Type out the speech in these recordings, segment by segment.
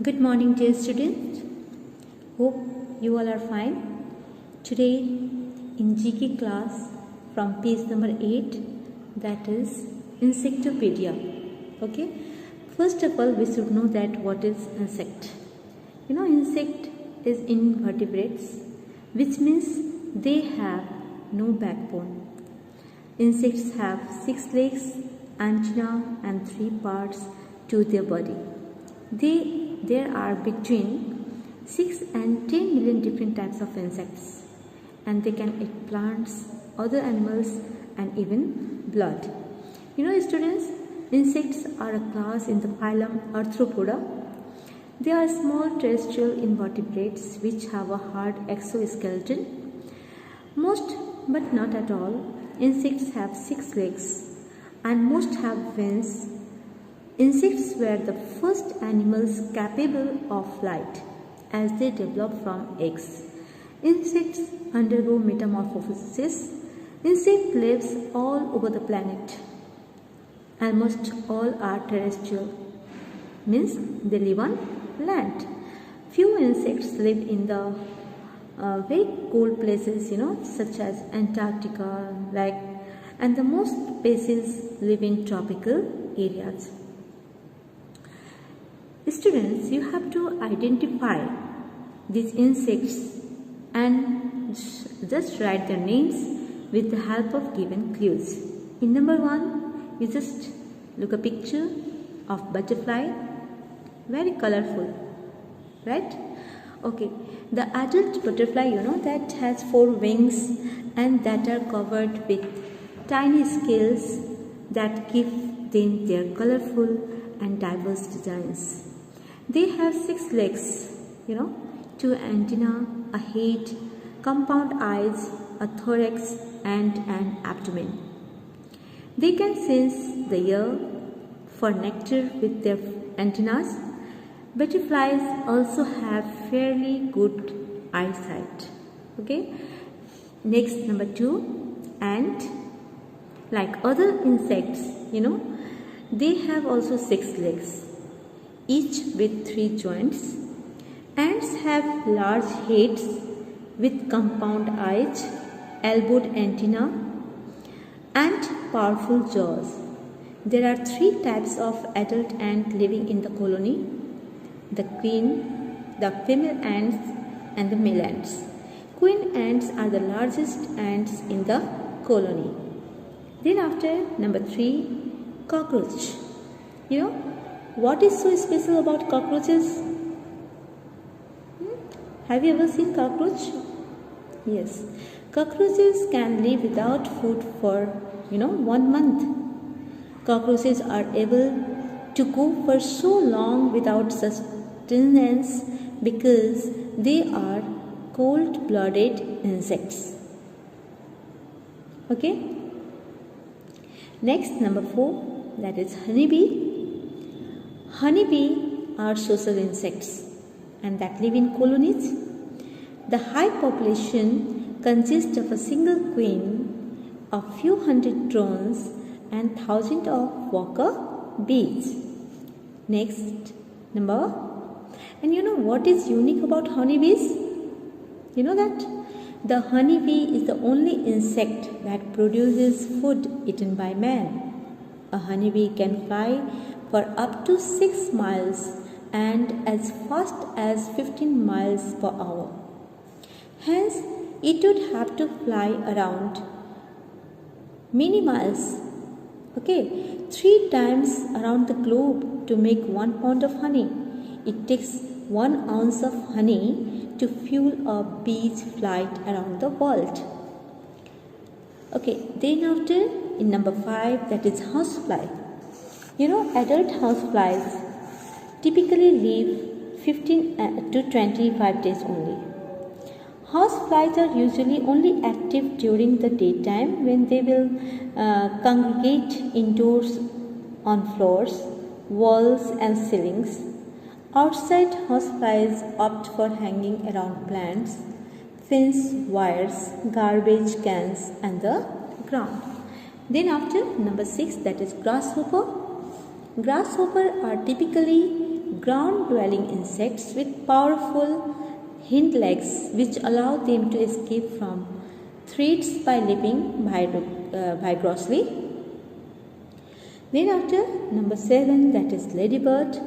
Good morning, dear students. Hope you all are fine. Today in GK class from page number 8, that is Insectopedia. Okay. First of all, we should know that what is insect. Insect is invertebrates, which means they have no backbone. Insects have 6 legs, antenna and 3 parts to their body. There are between 6 and 10 million different types of insects, and they can eat plants, other animals and even blood. Students, insects are a class in the phylum Arthropoda. They are small terrestrial invertebrates which have a hard exoskeleton. Most, but not at all, insects have 6 legs and most have wings. Insects were the first animals capable of flight as they developed from eggs. Insects undergo metamorphosis. Insect lives all over the planet. Almost all are terrestrial, means they live on land. Few insects live in the very cold places, such as Antarctica, and the most species live in tropical areas. Students, you have to identify these insects and just write their names with the help of given clues. In number 1, you just look a picture of butterfly, very colorful, right? Okay, the adult butterfly, that has 4 wings and that are covered with tiny scales that give them their colorful and diverse designs. They have 6 legs, 2 antennae, a head, compound eyes, a thorax and an abdomen. They can sense the air for nectar with their antennas. Butterflies also have fairly good eyesight. Okay. Next, number 2, ant. Like other insects, they have also 6 legs, each with 3 joints. Ants have large heads with compound eyes, elbowed antennae, and powerful jaws. There are 3 types of adult ant living in the colony: the queen, the female ants, and the male ants. Queen ants are the largest ants in the colony. Then after, number 3, cockroach. What is so special about cockroaches? Have you ever seen cockroach? Yes. Cockroaches can live without food for 1 month. Cockroaches are able to go for so long without sustenance because they are cold-blooded insects. Okay. Next, number 4, that is honeybee. Honeybee are social insects and that live in colonies. The hive population consists of a single queen, a few hundred drones, and thousands of worker bees. Next, number. And what is unique about honeybees? You know that? The honeybee is the only insect that produces food eaten by man. A honeybee can fly for up to 6 miles and as fast as 15 miles per hour. Hence, it would have to fly around many miles, 3 times around the globe to make 1 pound of honey. It takes 1 ounce of honey to fuel a bee's flight around the world. Okay, then after, in number 5, that is housefly. Adult houseflies typically live 15 to 25 days only. Houseflies are usually only active during the daytime when they will congregate indoors on floors, walls and ceilings. Outside, houseflies opt for hanging around plants, fence wires, garbage cans and the ground. Then after, number 6, that is grasshopper. Grasshoppers are typically ground-dwelling insects with powerful hind legs which allow them to escape from threats by leaping vigorously. Then after number 7, that is ladybird.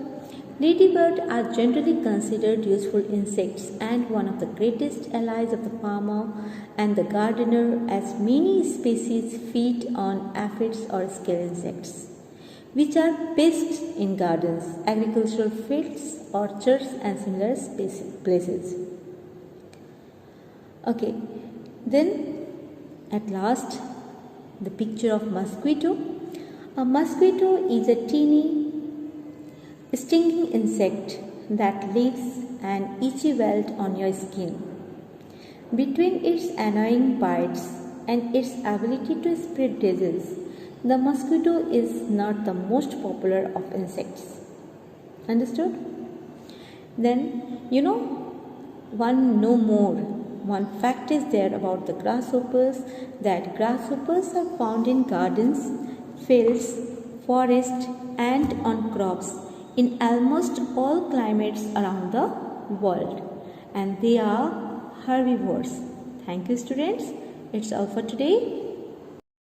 Ladybirds are generally considered useful insects and one of the greatest allies of the farmer and the gardener, as many species feed on aphids or scale insects, which are best in gardens, agricultural fields, orchards and similar places. Okay, then at last the picture of mosquito. A mosquito is a teeny stinging insect that leaves an itchy welt on your skin. Between its annoying bites and its ability to spread disease, the mosquito is not the most popular of insects. Understood? Then, one fact is there about the grasshoppers, that grasshoppers are found in gardens, fields, forests and on crops in almost all climates around the world, and they are herbivores. Thank you students. It's all for today.